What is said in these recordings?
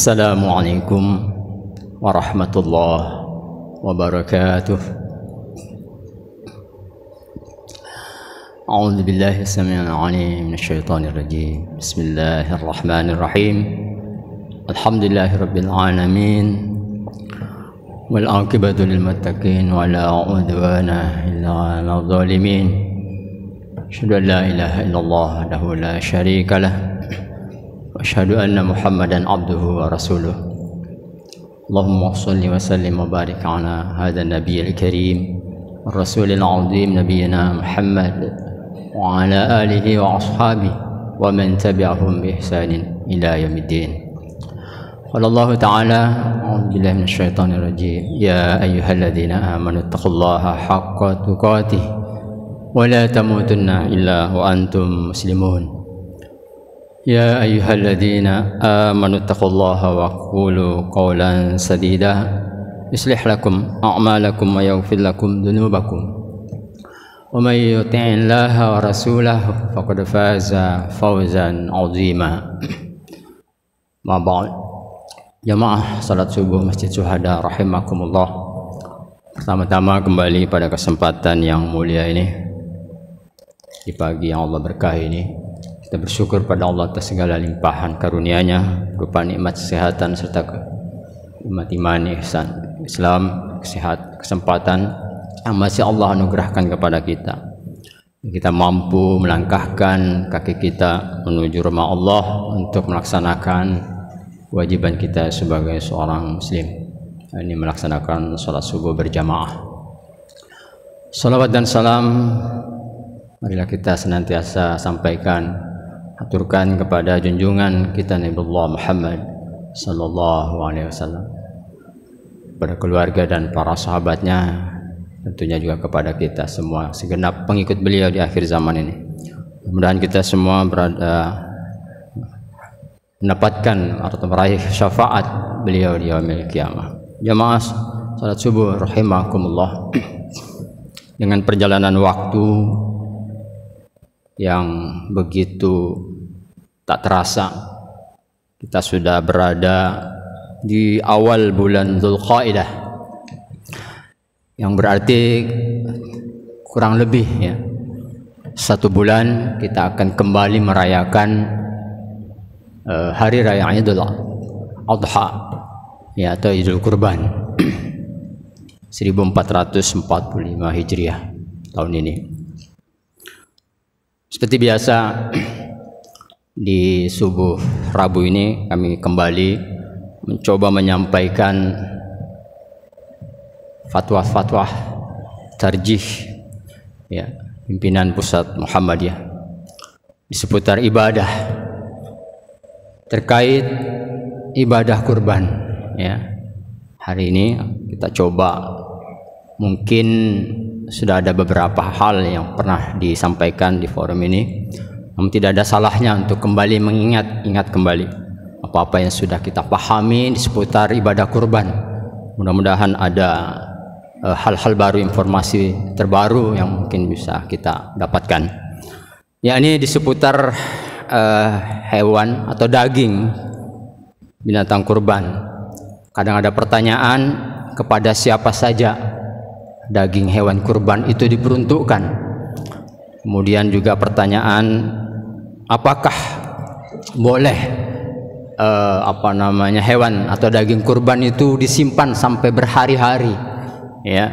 Assalamualaikum warahmatullahi wabarakatuh. A'udzu billahi as-sami'il 'alim minasyaitonir rajim. Bismillahirrahmanirrahim. Alhamdulillahirabbil alamin. Wal 'aqibatu lil muttaqin wa la 'udwana illa 'alal zalimin. Asyhadu an la ilaha illallah wahdahu la syarika lah. Asyhadu anna Muhammadan abduhu wa rasuluh. Allahumma shalli wa sallim wa barik ala hadzal nabiyil karim ar-rasulil azim nabiyina Muhammad wa ala alihi wa ashabihi wa man tabi'ahum bi ihsanin ila yaumiddin. Qala Allah ta'ala, a'udzu billahi minasyaitonir rajim. Ya ayyuhalladzina amanu taqullaha haqqa tuqatih wa la tamutunna illa wa antum muslimun. يا أيها الذين آمنوا اتقوا الله وقولوا قولا سديدا يصلح لكم أعمالكم ويغفر لكم ذنوبكم ومن يطع الله ورسوله فقد فاز فوزا عظيما. ما بعد. Jamaah salat subuh Masjid Syuhada rahimakumullah. Pertama-tama kembali pada kesempatan yang mulia ini, di pagi yang Allah berkahi ini, kita bersyukur pada Allah atas segala limpahan karunia-Nya berupa nikmat kesehatan serta nikmat iman, ihsan, Islam, kesempatan yang masih Allah anugerahkan kepada kita. Kita mampu melangkahkan kaki kita menuju rumah Allah untuk melaksanakan kewajiban kita sebagai seorang muslim. Ini melaksanakan salat subuh berjamaah. Salawat dan salam marilah kita senantiasa sampaikan, aturkan kepada junjungan kita Nabiullah Muhammad sallallahu alaihi wasallam, kepada keluarga dan para sahabatnya, tentunya juga kepada kita semua segenap pengikut beliau di akhir zaman ini. Mudah-mudahan kita semua mendapatkan atau meraih syafaat beliau di yaumil qiyamah. Jamaah salat subuh rahimakumullah, dengan perjalanan waktu yang begitu tak terasa, kita sudah berada di awal bulan Dzulqa'dah, yang berarti kurang lebih ya 1 bulan kita akan kembali merayakan hari raya Idul Adha ya, atau Idul Kurban 1445 Hijriah tahun ini. Seperti biasa di subuh Rabu ini kami kembali mencoba menyampaikan fatwa-fatwa tarjih ya, pimpinan pusat Muhammadiyah di seputar ibadah terkait ibadah kurban ya. Hari ini kita coba, mungkin sudah ada beberapa hal yang pernah disampaikan di forum ini, namun tidak ada salahnya untuk kembali mengingat kembali apa-apa yang sudah kita pahami di seputar ibadah kurban. Mudah-mudahan ada hal-hal baru, informasi terbaru yang mungkin bisa kita dapatkan, yakni di seputar hewan atau daging binatang kurban. Kadang ada pertanyaan, kepada siapa saja daging hewan kurban itu diperuntukkan. Kemudian juga pertanyaan, apakah boleh hewan atau daging kurban itu disimpan sampai berhari-hari ya.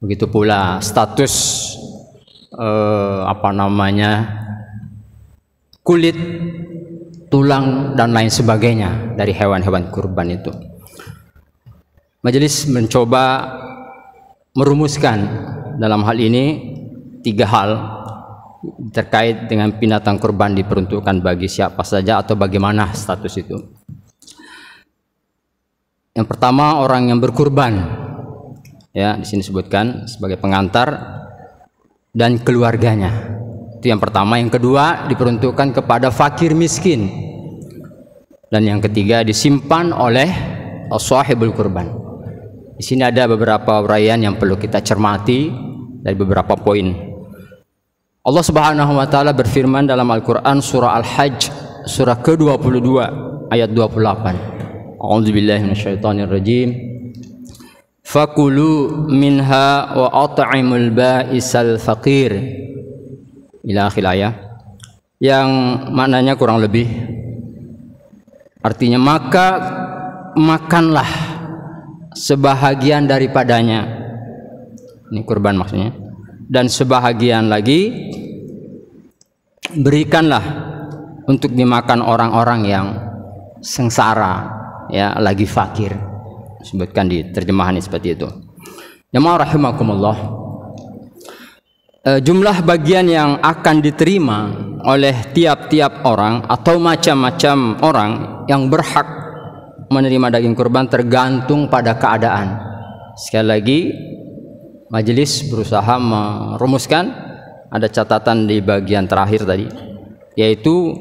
Begitu pula status kulit, tulang dan lain sebagainya dari hewan-hewan kurban itu. Majelis mencoba merumuskan dalam hal ini 3 hal terkait dengan binatang kurban diperuntukkan bagi siapa saja atau bagaimana status itu. Yang pertama, orang yang berkurban ya, di sini disebutkan sebagai pengantar dan keluarganya. Itu yang pertama. Yang kedua, diperuntukkan kepada fakir miskin. Dan yang ketiga, disimpan oleh sahibul kurban. Di sini ada beberapa uraian yang perlu kita cermati dari beberapa poin. Allah Subhanahu wa taala berfirman dalam Al-Qur'an surah Al-Hajj surah ke-22 ayat 28. A'udzubillahi minasyaitonirrajim. Fakulu minha wa at'imul ba'isal faqir. Ila akhir ayat. Yang maknanya kurang lebih artinya maka makanlah sebahagian daripadanya. Ini kurban maksudnya. Dan sebahagian lagi berikanlah untuk dimakan orang-orang yang sengsara, ya, lagi fakir. Sebutkan di terjemahan seperti itu. Jamaah rahimakumullah. Jumlah bagian yang akan diterima oleh tiap-tiap orang atau macam-macam orang yang berhak menerima daging kurban tergantung pada keadaan. Sekali lagi, majelis berusaha merumuskan, ada catatan di bagian terakhir tadi, yaitu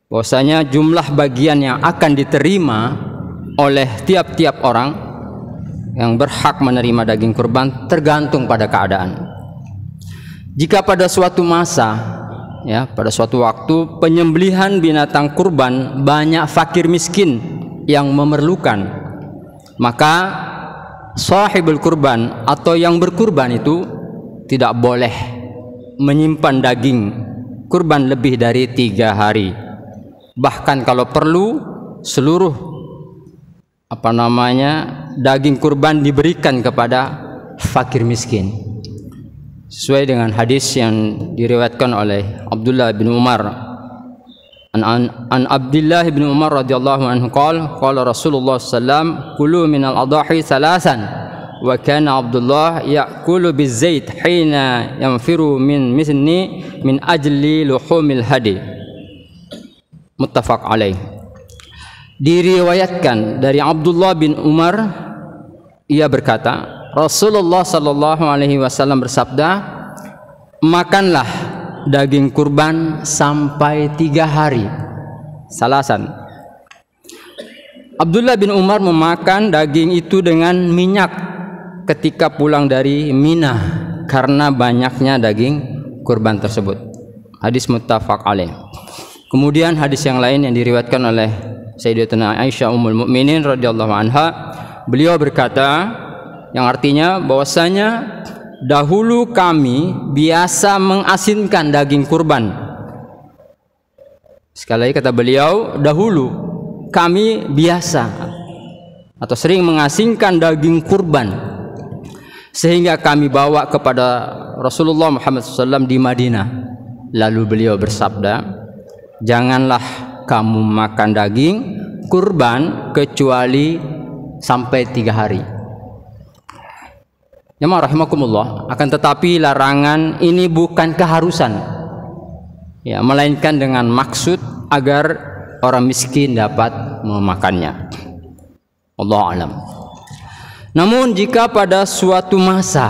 bahwasanya jumlah bagian yang akan diterima oleh tiap-tiap orang yang berhak menerima daging kurban tergantung pada keadaan. Jika pada suatu masa, ya, pada suatu waktu penyembelihan binatang kurban banyak fakir miskin yang memerlukan, maka sahibul kurban atau yang berkurban itu tidak boleh menyimpan daging kurban lebih dari 3 hari. Bahkan kalau perlu seluruh daging kurban diberikan kepada fakir miskin. Sesuai dengan hadis yang diriwayatkan oleh Abdullah bin Umar. An Abdullah bin Umar radhiyallahu anhu qala Rasulullah sallam kulu minal adahi salasan wa kana Abdullah ya'kulu bizait hina yanfiru min misni min ajli luhumil hadi. Muttafaq alaih. Diriwayatkan dari Abdullah bin Umar, ia berkata, Rasulullah sallallahu alaihi wasallam bersabda, makanlah daging kurban sampai 3 hari. Salasan. Abdullah bin Umar memakan daging itu dengan minyak ketika pulang dari Mina karena banyaknya daging kurban tersebut. Hadis muttafaq alaih. Kemudian hadis yang lain yang diriwayatkan oleh Sayyidatuna Aisyah Ummul Mukminin radhiyallahu anha, beliau berkata, yang artinya bahwasanya dahulu kami biasa mengasinkan daging kurban. Sekali lagi kata beliau, dahulu kami biasa atau sering mengasinkan daging kurban sehingga kami bawa kepada Rasulullah Muhammad SAW di Madinah. Lalu beliau bersabda, janganlah kamu makan daging kurban kecuali sampai 3 hari. Jamaah rahimakumullah, akan tetapi larangan ini bukan keharusan, ya, melainkan dengan maksud agar orang miskin dapat memakannya. Allahu a'lam. Namun jika pada suatu masa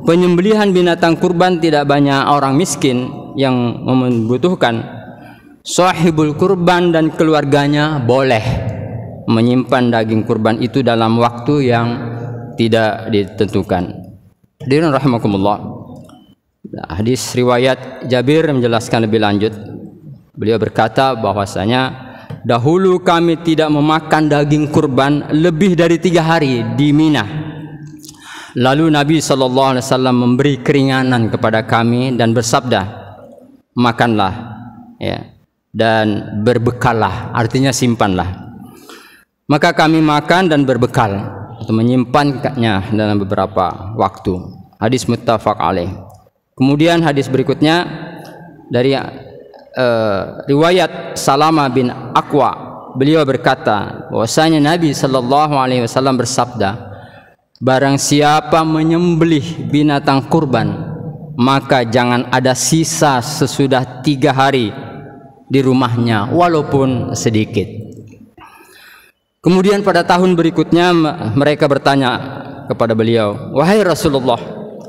penyembelihan binatang kurban tidak banyak orang miskin yang membutuhkan, sahibul kurban dan keluarganya boleh menyimpan daging kurban itu dalam waktu yang tidak ditentukan. Hadirin rahimakumullah. Hadis riwayat Jabir menjelaskan lebih lanjut. Beliau berkata bahwasanya dahulu kami tidak memakan daging kurban lebih dari 3 hari di Mina. Lalu Nabi SAW memberi keringanan kepada kami dan bersabda, makanlah, ya, dan berbekallah, artinya simpanlah. Maka kami makan dan berbekal atau menyimpannya dalam beberapa waktu. Hadis muttafaq alaih. Kemudian hadis berikutnya dari riwayat Salama bin Aqwa, beliau berkata bahwasanya Nabi sallallahu alaihi wasallam bersabda, barang siapa menyembelih binatang kurban, maka jangan ada sisa sesudah 3 hari di rumahnya walaupun sedikit. Kemudian pada tahun berikutnya mereka bertanya kepada beliau, wahai Rasulullah,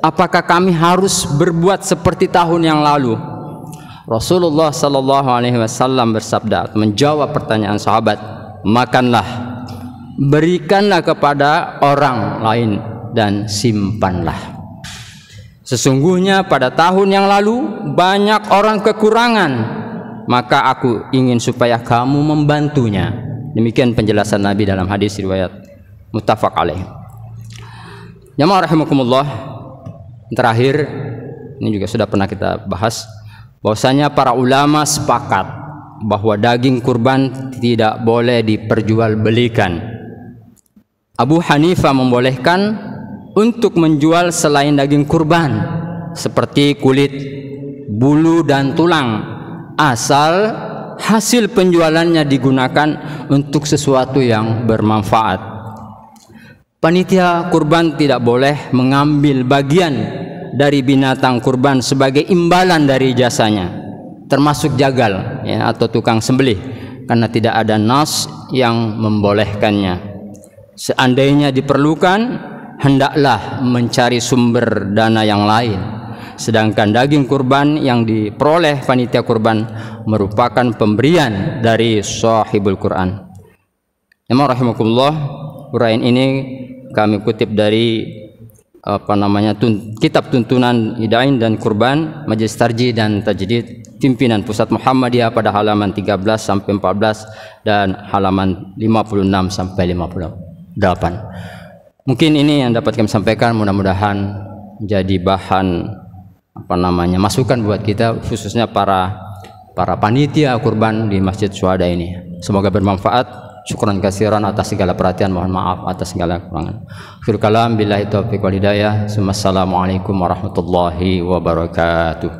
apakah kami harus berbuat seperti tahun yang lalu? Rasulullah sallallahu alaihi wasallam bersabda, menjawab pertanyaan sahabat, makanlah, berikanlah kepada orang lain dan simpanlah. Sesungguhnya pada tahun yang lalu banyak orang kekurangan, maka aku ingin supaya kamu membantunya. Demikian penjelasan Nabi dalam hadis riwayat muttafaq alaih. Jamaah rahimakumullah, terakhir ini juga sudah pernah kita bahas, bahwasanya para ulama sepakat bahwa daging kurban tidak boleh diperjualbelikan. Abu Hanifah membolehkan untuk menjual selain daging kurban seperti kulit, bulu dan tulang, asal hasil penjualannya digunakan untuk sesuatu yang bermanfaat. Panitia kurban tidak boleh mengambil bagian dari binatang kurban sebagai imbalan dari jasanya, termasuk jagal ya, atau tukang sembelih, karena tidak ada nas yang membolehkannya. Seandainya diperlukan, hendaklah mencari sumber dana yang lain. Sedangkan daging kurban yang diperoleh panitia kurban merupakan pemberian dari sahibul Quran. Jamaah rahimakumullah, uraian ini kami kutip dari kitab tuntunan Hidain dan Kurban, Majelis Tarjih dan Tajdid, pimpinan Pusat Muhammadiyah pada halaman 13 sampai 14 dan halaman 56 sampai 58. Mungkin ini yang dapat kami sampaikan, mudah-mudahan jadi bahan masukan buat kita, khususnya para panitia kurban di Masjid Syuhada ini. Semoga bermanfaat. Syukran katsiran atas segala perhatian, mohon maaf atas segala kekurangan. Akhirul kalam billahi taufiq wal hidayah. Assalamualaikum warahmatullahi wabarakatuh.